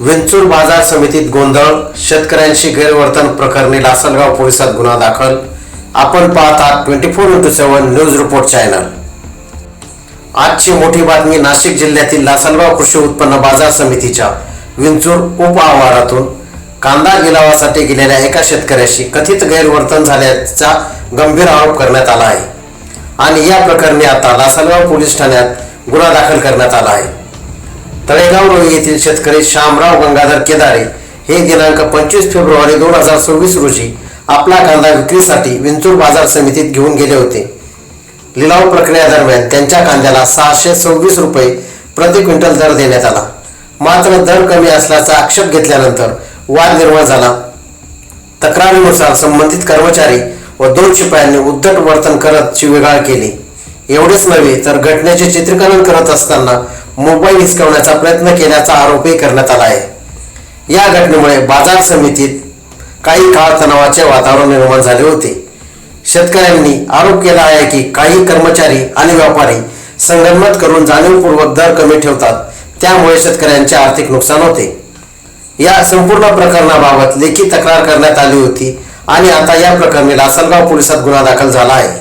विंचूर बाजार समितीत गोंधळ, शेतकऱ्यांशी गैरवर्तन प्रकरणी लासलगाव पोलिसात गुन्हा दाखल. आपण पाहतात 24x7 न्यूज रिपोर्ट चॅनल. आजची मोठी बातमी नाशिक जिल्ह्यातील लासलगाव कृषी उत्पन्न बाजार समितीच्या विंचूर उपआवारातून कांदा लिलावासाठी गेलेल्या एका शेतकऱ्याशी कथित गैरवर्तन झाल्याचा गंभीर आरोप करण्यात आला आहे आणि या प्रकरणी आता लासलगाव पोलीस ठाण्यात गुन्हा दाखल करण्यात आला आहे. तळेगाव रोही येथील शेतकरी श्यामराव गंगाधर केदारे हे दिनांक 25 फेब्रुवारी 2024 रोजी आपला कांदा विक्रीसाठी विंचूर बाजार समितीत घेऊन गेले होते. लिलाव प्रक्रिया दरम्यान त्यांच्या कांद्याला 626 रुपये प्रति क्विंटल दर देण्यात आला. मात्र दर कमी असल्याचा आक्षेप घेतल्यानंतर वाद निर्माण झाला. तक्रारीनुसार संबंधित कर्मचारी व 2 शिपायांनी उद्धट वर्तन करत शिवीगाळ केली. एवढेच नव्हे तर घटनेचे चित्रीकरण करत असताना मोबाईल हिसकावण्याचा प्रयत्न केल्याचा आरोपही करण्यात आला आहे. या घटनेमुळे बाजार समितीत काही काळ तणावाचे वातावरण निर्माण झाले होते. शेतकऱ्यांनी आरोप केला आहे की काही कर्मचारी आणि व्यापारी संगनमत करून जाणीवपूर्वक दर कमी ठेवतात, त्यामुळे शेतकऱ्यांचे आर्थिक नुकसान होते. या संपूर्ण प्रकरणाबाबत लेखी तक्रार करण्यात आली होती आणि आता या प्रकरणी लासलगाव पोलिसात गुन्हा दाखल झाला आहे.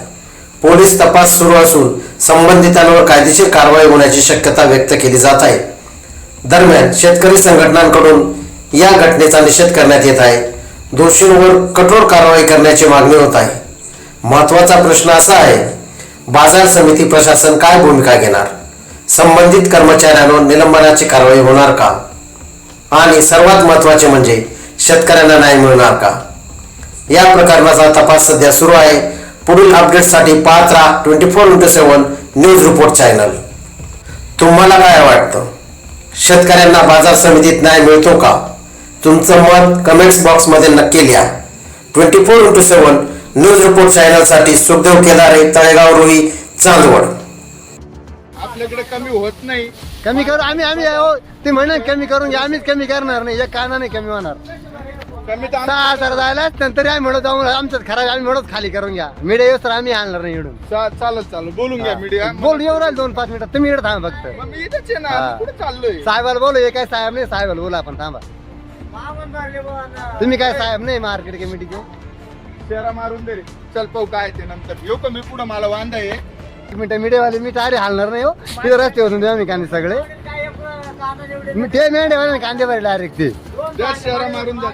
पोलीस तपास सुरू असून संबंधितांवर कायदेशीर कारवाई होण्याची शक्यता व्यक्त केली जात आहे. दरम्यान शेतकरी संघटनांकडून या घटनेचा निषेध करण्यात येत आहे. दोषींवर कठोर कारवाई करण्याची मागणी होत आहे. महत्त्वाचा प्रश्न असा आहे, बाजार समिती प्रशासन काय भूमिका घेणार? संबंधित कर्मचाऱ्यांवर निलंबनाची कारवाई होणार का? आणि सर्वात महत्त्वाचे म्हणजे शेतकऱ्यांना न्याय मिळणार का? या प्रकरणाचा तपास सध्या सुरू आहे. पुढील अपडेटसाठी पाहत राहा 24x7 न्यूज रिपोर्ट चॅनल. तुम्हाला काय वाटतं? शेतकऱ्यांना बाजार समितीत न्याय मिळतो का? तुमचं मत कमेंट्स बॉक्समध्ये नक्की लिहा. 24x7 न्यूज रिपोर्ट चॅनलसाठी सुखदेव केदारे, तळेगाव रोही, चांदवड. आपल्याकडे कमी होत नाही. कमी करू आम्ही ते म्हणून कमी करून घ्या, आम्हीच कमी करणार नाही. एक काना नाही कमी होणार. कमी तर 6,000 जायला नंतर आम्ही म्हणत जाऊन आमचं खराब आम्ही म्हणत खाली करून घ्या. मीडिया येऊस तर आम्ही आणणार नाही इकडून. चालत बोलून घ्या मीडिया. बोल येऊ राहील 2-5 मिनिटात. तुम्ही इकडे थांबा फक्त. मग मी इथेच आहे ना. कुठे चाललोय? साहेबाला बोलू. हे काय साहेब नाही, साहेबाला बोला आपण. थांबा. तुम्ही काय साहेब नाही मार्केट कमिटीचे? शेरा मारून दे रे. चल पाहू काय ते नंतर. येऊ का मी पुढे? मला वांदा आहे. 1 मिनिट मीडियावाले मी टारे हालणार नाही हो. तिथे रस्ते होऊन द्या. मी कांदे सगळे मी ते मेंढेवाले कांदे भरले डायरेक्ट ते शेरा मारून द्या.